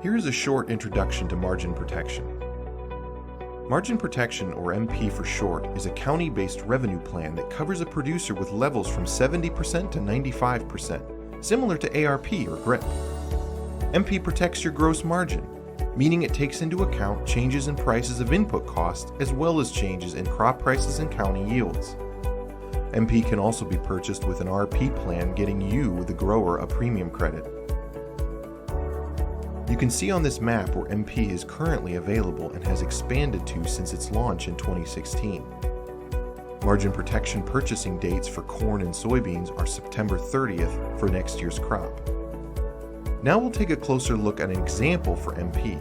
Here is a short introduction to margin protection. Margin protection, or MP for short, is a county-based revenue plan that covers a producer with levels from 70% to 95%, similar to ARP or GRIP. MP protects your gross margin, meaning it takes into account changes in prices of input costs as well as changes in crop prices and county yields. MP can also be purchased with an RP plan, getting you, the grower, a premium credit. You can see on this map where MP is currently available and has expanded to since its launch in 2016. Margin protection purchasing dates for corn and soybeans are September 30th for next year's crop. Now we'll take a closer look at an example for MP.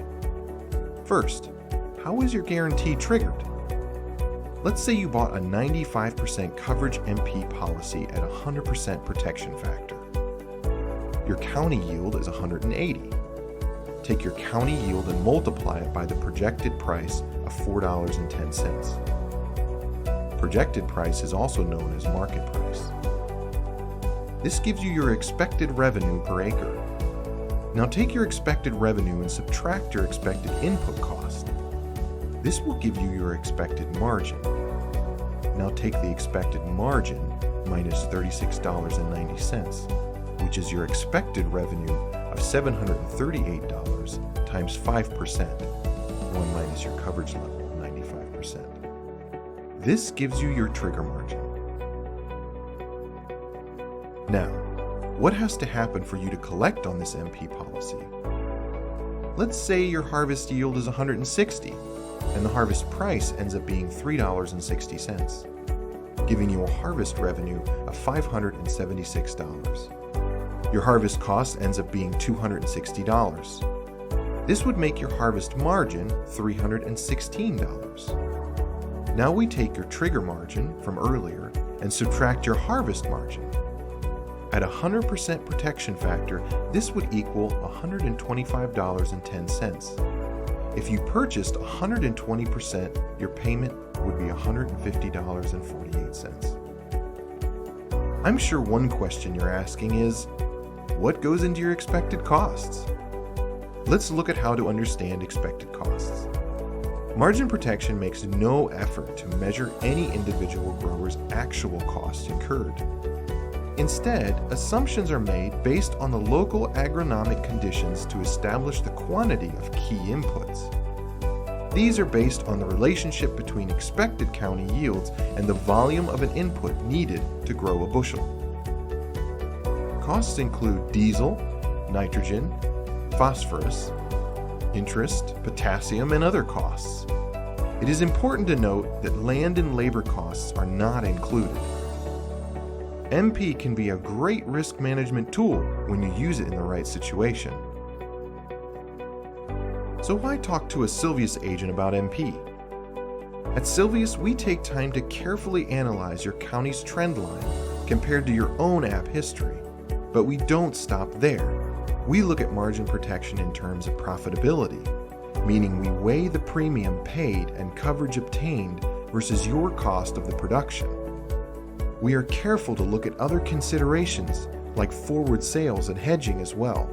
First, how is your guarantee triggered? Let's say you bought a 95% coverage MP policy at 100% protection factor. Your county yield is 180. Take your county yield and multiply it by the projected price of $4.10. Projected price is also known as market price. This gives you your expected revenue per acre. Now take your expected revenue and subtract your expected input cost. This will give you your expected margin. Now take the expected margin minus $36.90, which is your expected revenue of $738 times 5%, 1 minus your coverage level, 95%. This gives you your trigger margin. Now, what has to happen for you to collect on this MP policy? Let's say your harvest yield is 160, and the harvest price ends up being $3.60, giving you a harvest revenue of $576. Your harvest cost ends up being $260. This would make your harvest margin $316. Now we take your trigger margin from earlier and subtract your harvest margin. At 100% protection factor, this would equal $125.10. If you purchased 120%, your payment would be $150.48. I'm sure one question you're asking is, what goes into your expected costs? Let's look at how to understand expected costs. Margin protection makes no effort to measure any individual grower's actual costs incurred. Instead, assumptions are made based on the local agronomic conditions to establish the quantity of key inputs. These are based on the relationship between expected county yields and the volume of an input needed to grow a bushel. Costs include diesel, nitrogen, phosphorus, interest, potassium, and other costs. It is important to note that land and labor costs are not included. MP can be a great risk management tool when you use it in the right situation. So why talk to a Silvius agent about MP? At Silvius, we take time to carefully analyze your county's trend line compared to your own app history. But we don't stop there. We look at margin protection in terms of profitability, meaning we weigh the premium paid and coverage obtained versus your cost of the production. We are careful to look at other considerations like forward sales and hedging as well.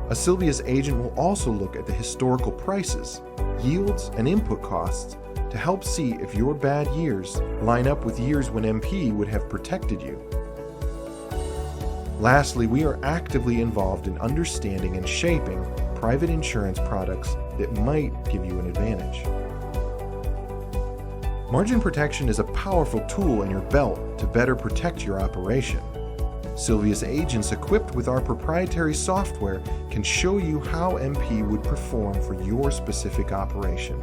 A Silvius agent will also look at the historical prices, yields, and input costs to help see if your bad years line up with years when MP would have protected you. Lastly, we are actively involved in understanding and shaping private insurance products that might give you an advantage. Margin protection is a powerful tool in your belt to better protect your operation. Silvius agents equipped with our proprietary software can show you how MP would perform for your specific operation.